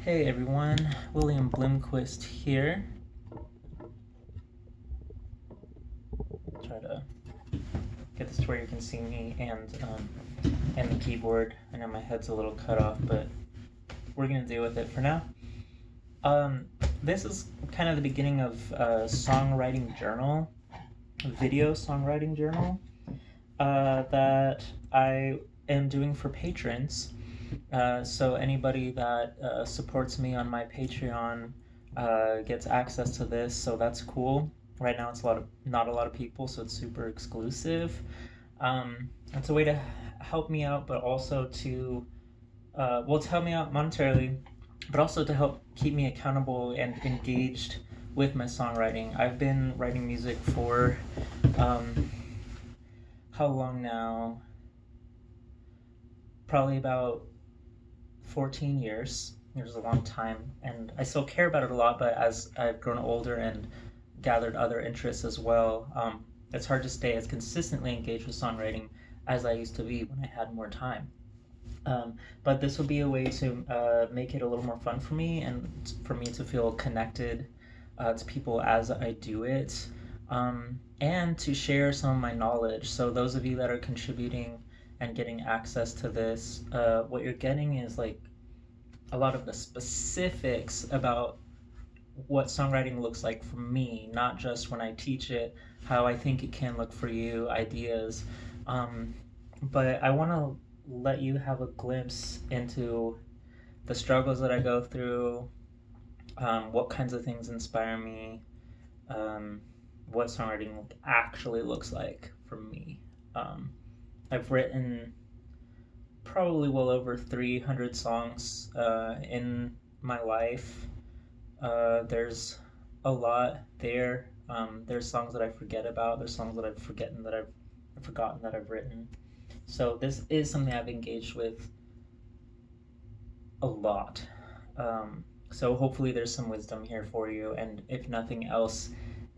Hey everyone, William Bloomquist here. Try to get this to where you can see me and the keyboard. I know my head's a little cut off, but we're gonna deal with it for now. This is kind of the beginning of a songwriting journal, a video songwriting journal that I am doing for patrons. So anybody that supports me on my Patreon gets access to this, so that's cool. Right now it's not a lot of people, so it's super exclusive. It's a way to help me out, but also to to help me out monetarily, but also to help keep me accountable and engaged with my songwriting. I've been writing music for how long now? Probably about 14 years. It was a long time, and I still care about it a lot, but as I've grown older and gathered other interests as well, it's hard to stay as consistently engaged with songwriting as I used to be when I had more time. But this will be a way to make it a little more fun for me and for me to feel connected to people as I do it, and to share some of my knowledge. So those of you that are contributing and getting access to this, what you're getting is like a lot of the specifics about what songwriting looks like for me, not just when I teach it, how I think it can look for you, ideas. But I want to let you have a glimpse into the struggles that I go through, what kinds of things inspire me, what songwriting actually looks like for me. I've written probably well over 300 songs in my life. There's a lot there. There's songs that I forget about. There's songs that I've forgotten that I've written. So this is something I've engaged with a lot. So hopefully there's some wisdom here for you, and if nothing else,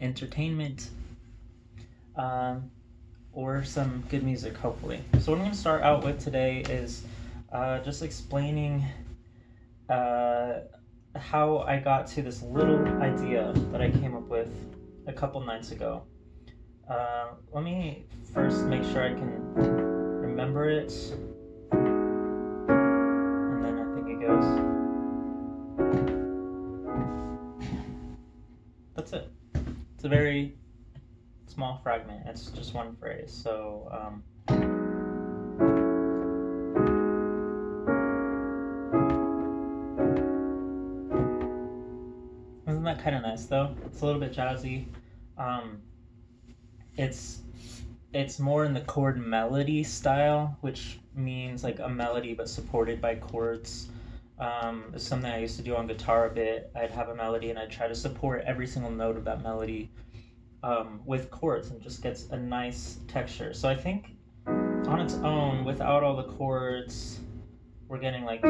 entertainment. Or some good music, hopefully. So what I'm going to start out with today is just explaining how I got to this little idea that I came up with a couple nights ago. Let me first make sure I can remember it, and then I think it goes. That's it. It's a very small fragment. It's just one phrase. So isn't that kind of nice though? It's a little bit jazzy. It's more in the chord melody style, which means like a melody but supported by chords. It's something I used to do on guitar a bit. I'd have a melody and I'd try to support every single note of that melody with chords, and just gets a nice texture. So I think on its own, without all the chords, we're getting like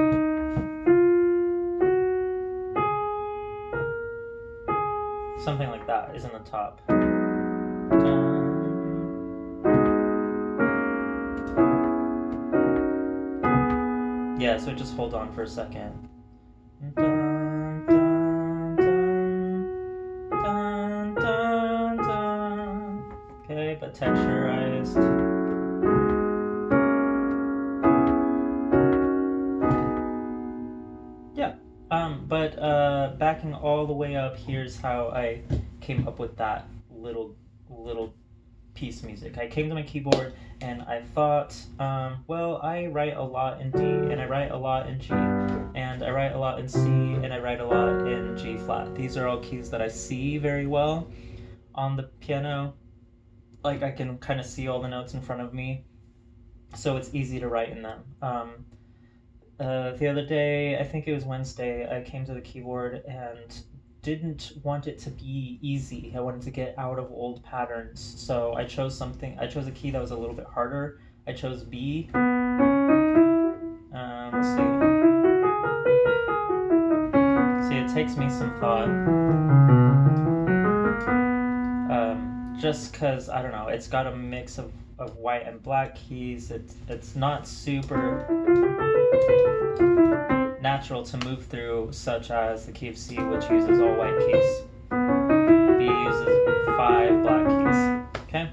something like that is in the top. Yeah, so just hold on for a second. Okay, but texturized. Yeah, but backing all the way up, here's how I came up with that little piece music. I came to my keyboard and I thought, I write a lot in D, and I write a lot in G, and I write a lot in C, and I write a lot in G flat. These are all keys that I see very well on the piano. Like I can kind of see all the notes in front of me, so it's easy to write in them. The other day, I think it was Wednesday, I came to the keyboard and didn't want it to be easy. I wanted to get out of old patterns, so I chose a key that was a little bit harder. I chose B. Let's see. See, it takes me some thought. Just because, I don't know, it's got a mix of white and black keys. It's not super natural to move through, such as the key of C, which uses all white keys. B uses 5 black keys. Okay?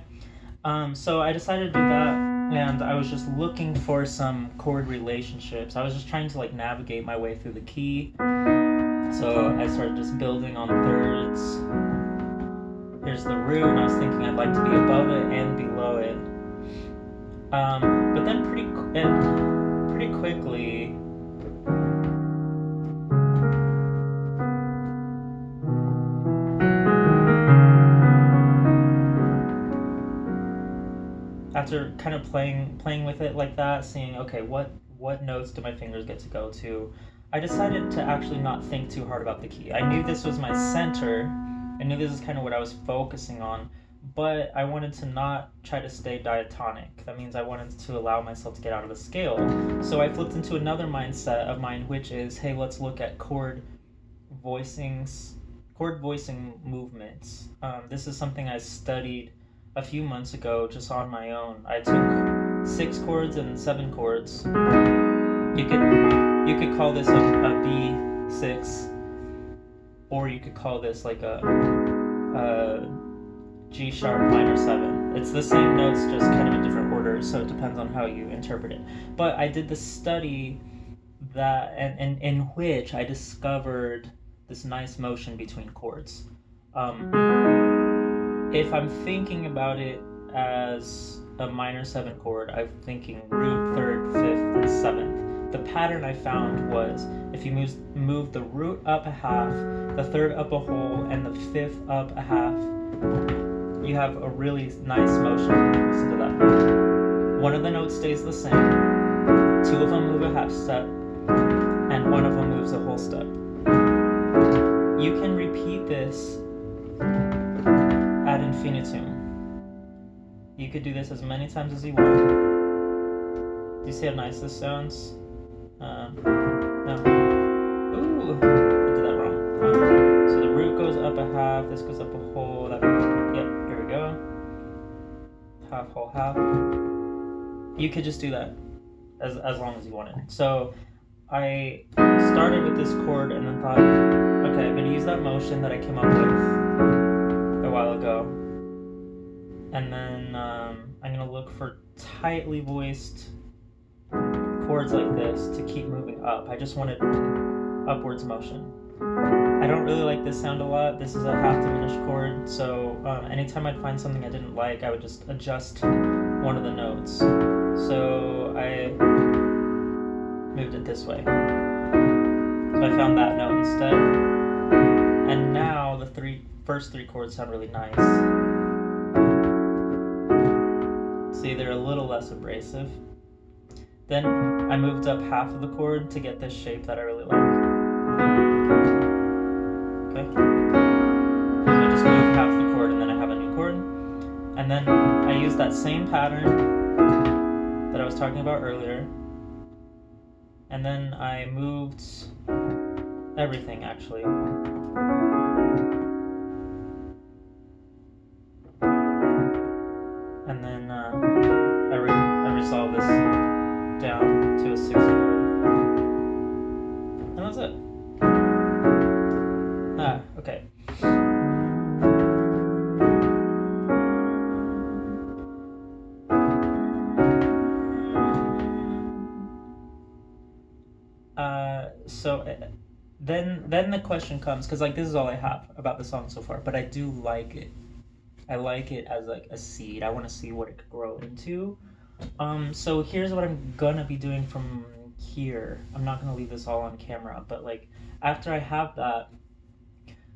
So I decided to do that, and I was just looking for some chord relationships. I was just trying to like navigate my way through the key. So I started just building on thirds. Here's the root, and I was thinking I'd like to be above it and below it. But then pretty quickly, after kind of playing with it like that, seeing, okay, what notes do my fingers get to go to, I decided to actually not think too hard about the key. I knew this was my center. I knew this is kind of what I was focusing on, but I wanted to not try to stay diatonic. That means I wanted to allow myself to get out of the scale. So I flipped into another mindset of mine, which is, hey, let's look at chord voicing movements. This is something I studied a few months ago just on my own. I took 6 chords and 7 chords. You could call this a B6, or you could call this like a G sharp minor 7. It's the same notes, just kind of in different orders, so it depends on how you interpret it. But I did this study that, and in which I discovered this nice motion between chords. If I'm thinking about it as a minor 7 chord, I'm thinking root, 3rd, 5th, and 7th. The pattern I found was, if you move the root up a half, the 3rd up a whole, and the 5th up a half, you have a really nice motion. Listen to that. One of the notes stays the same, 2 of them move a half step, and 1 of them moves a whole step. You can repeat this ad infinitum. You could do this as many times as you want. Do you see how nice this sounds? No. Ooh, I did that wrong. So the root goes up a half, this goes up a whole. Yep, here we go. Half, whole, half. You could just do that as long as you wanted. So I started with this chord and then thought, okay, I'm going to use that motion that I came up with a while ago. And then I'm going to look for tightly voiced chords like this to keep moving up. I just wanted upwards motion. I don't really like this sound a lot. This is a half diminished chord, so anytime I'd find something I didn't like, I would just adjust one of the notes. So I moved it this way. So I found that note instead. And now the first three chords sound really nice. See, they're a little less abrasive. Then I moved up half of the chord to get this shape that I really like. Okay? So I just move half the chord and then I have a new chord. And then I use that same pattern that I was talking about earlier. And then I moved everything, actually. And then I resolve this down to a 6 chord. And that's it. Okay. So then the question comes, because like this is all I have about the song so far, but I do like it. I like it as like a seed. I want to see what it could grow into. So here's what I'm gonna be doing from here. I'm not gonna leave this all on camera, but like after I have that,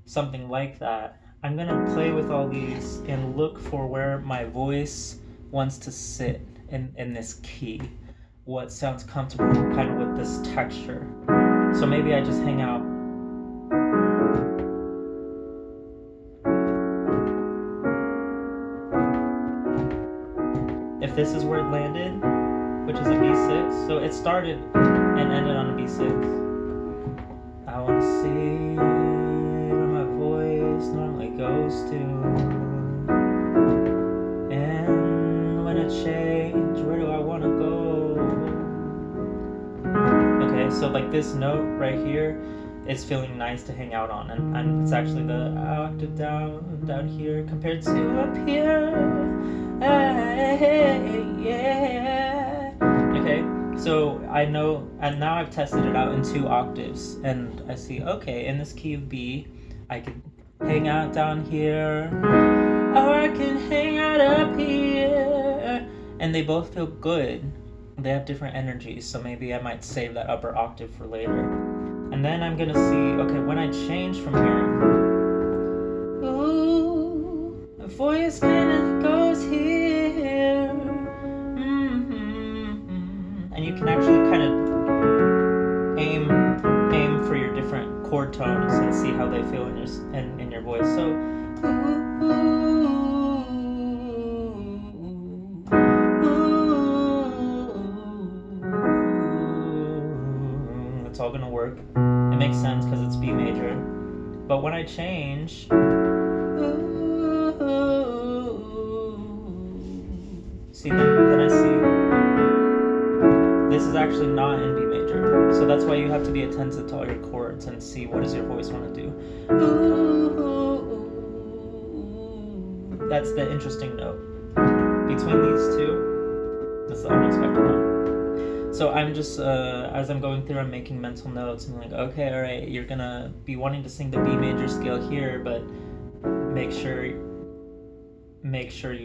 something like that, I'm gonna play with all these and look for where my voice wants to sit in this key. What sounds comfortable kind of with this texture. So maybe I just hang out. If this is where it landed, which is a B6, so it started and ended on a B6. I want to see where my voice normally goes to, and when it changes, where do I want to go? Okay, so like this note right here is feeling nice to hang out on, and it's actually the octave down here compared to up here. Yeah. Okay, so I know, and now I've tested it out in 2 octaves, and I see, okay, in this key of B, I can hang out down here, or I can hang out up here, and they both feel good. They have different energies, so maybe I might save that upper octave for later. And then I'm gonna see, okay, when I change from here, ooh, my voice kinda goes here, and you can actually kind of aim for your different chord tones and see how they feel in your voice. So, it's all gonna work. It makes sense because it's B major. But when I change, see, then I see this is actually not in B major. So that's why you have to be attentive to all your chords and see what does your voice want to do. That's the interesting note. Between these two, that's the unexpected one. So I'm just, as I'm going through, I'm making mental notes. I'm like, okay, all right, you're gonna be wanting to sing the B major scale here, but make sure you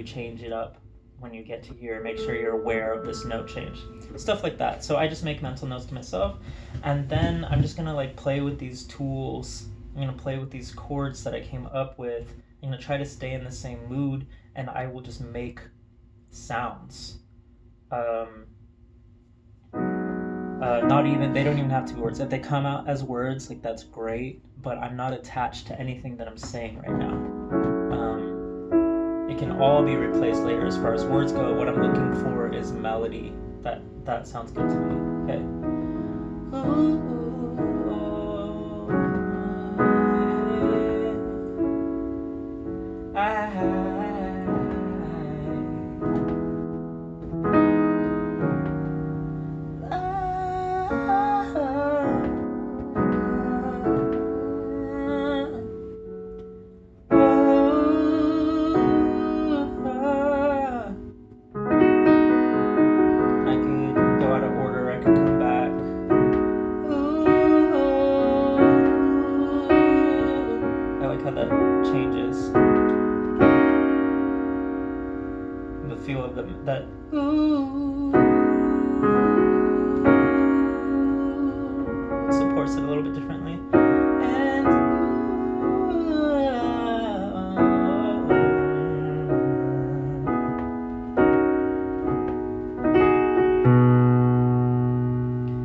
change it up when you get to here. Make sure you're aware of this note change. Stuff like that. So I just make mental notes to myself, and then I'm just gonna like play with these tools. I'm gonna play with these chords that I came up with. I'm gonna try to stay in the same mood, and I will just make sounds. They don't even have to be words. If they come out as words, like that's great, but I'm not attached to anything that I'm saying right now. It can all be replaced later as far as words go. What I'm looking for is melody. That sounds good to me. Okay. Feel of them that supports it a little bit differently. And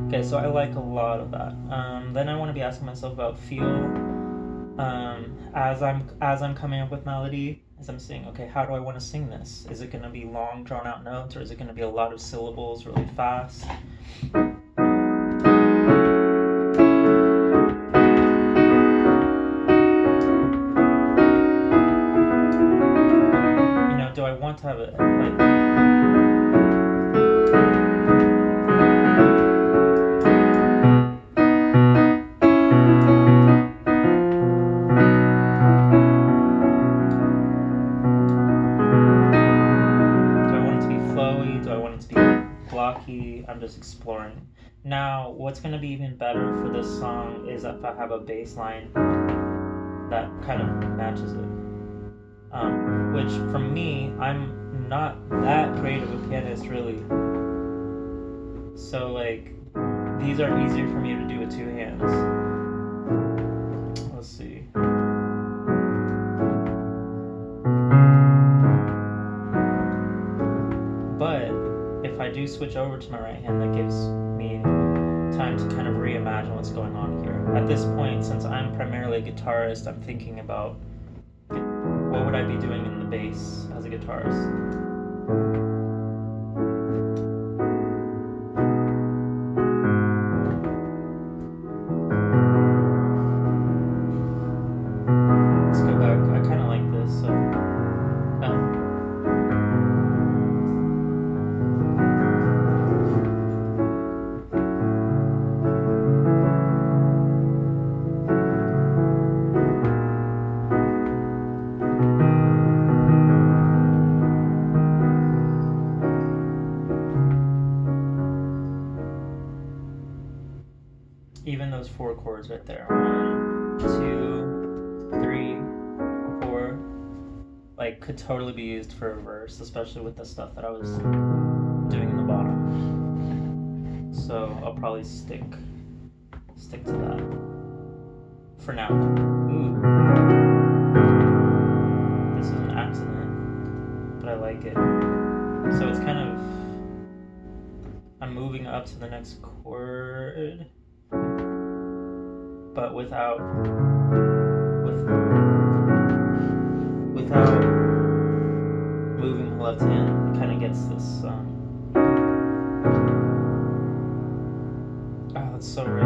okay, so I like a lot of that. Then I want to be asking myself about feel. As I'm coming up with melody, as I'm saying, okay, how do I want to sing this? Is it going to be long, drawn-out notes, or is it going to be a lot of syllables really fast? You know, do I want to have it like... I'm just exploring. Now, what's going to be even better for this song is if I have a bass line that kind of matches it. Which, for me, I'm not that great of a pianist, really. So, like, these are easier for me to do with 2 hands. Let's see. But if I do switch over to my right hand, that gives me time to kind of reimagine what's going on here. At this point, since I'm primarily a guitarist, I'm thinking about what would I be doing in the bass as a guitarist. Let's go back. I kind of like this, so... even those 4 chords right there. 1, 2, 3, 4. Like, could totally be used for a verse, especially with the stuff that I was doing in the bottom. So I'll probably stick to that for now. Ooh, this is an accident, but I like it. So it's kind of, I'm moving up to the next chord, but without moving the left hand. It kind of gets this. Oh, that's so rich.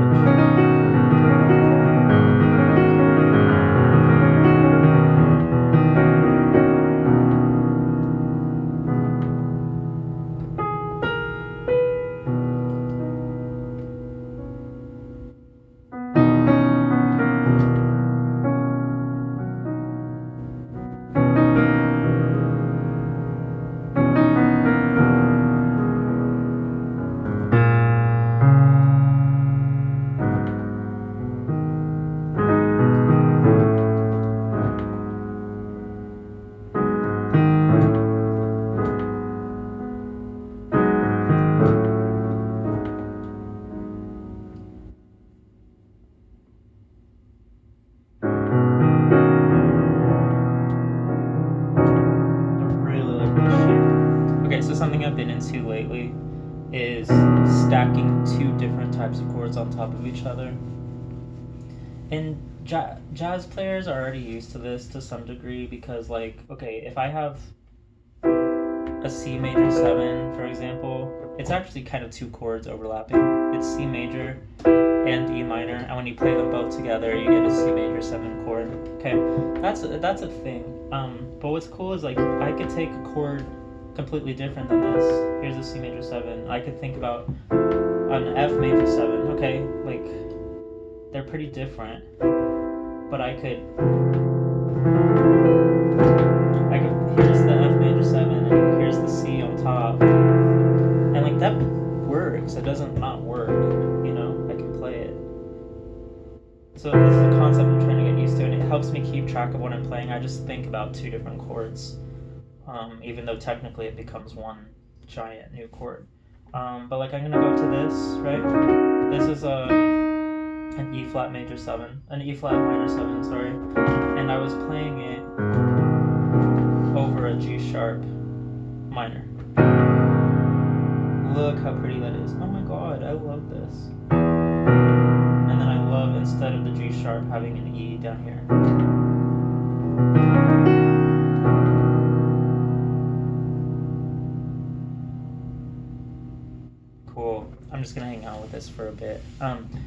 Something I've been into lately is stacking 2 different types of chords on top of each other. And jazz players are already used to this to some degree because, like, okay, if I have a C major 7, for example, it's actually kind of 2 chords overlapping. It's C major and E minor, and when you play them both together, you get a C major 7 chord. Okay, that's a thing. But what's cool is, like, I could take a chord completely different than this. Here's a C major 7. I could think about an F major 7. Okay, like, they're pretty different, but I could here's the F major 7 and here's the C on top, and like that works. It doesn't not work, you know. I can play it. So this is a concept I'm trying to get used to, and it helps me keep track of what I'm playing. I just think about 2 different chords. Even though technically it becomes one giant new chord. But like, I'm gonna go to this, right? This is an E flat major 7, an E flat minor 7, sorry. And I was playing it over a G sharp minor. Look how pretty that is. Oh my god, I love this. And then I love, instead of the G sharp, having an E down here. Cool. I'm just gonna hang out with this for a bit.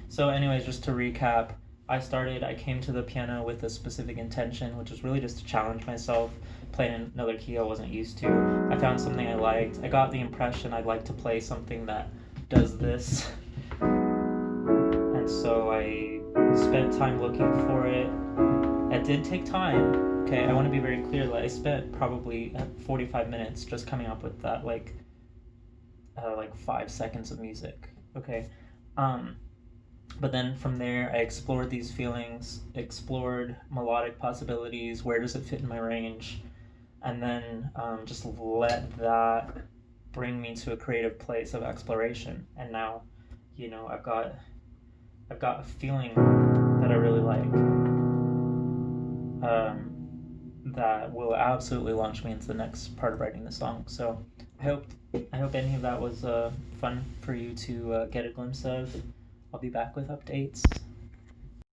So anyways, just to recap, I came to the piano with a specific intention, which was really just to challenge myself, playing another key I wasn't used to. I found something I liked. I got the impression I'd like to play something that does this. And so I spent time looking for it. It did take time. Okay, I want to be very clear that I spent probably 45 minutes just coming up with that, like 5 seconds of music. Okay, but then from there I explored these feelings, explored melodic possibilities, where does it fit in my range, and then just let that bring me to a creative place of exploration. And now, you know, I've got a feeling that I really like, that will absolutely launch me into the next part of writing the song. So I hope any of that was fun for you to get a glimpse of. I'll be back with updates.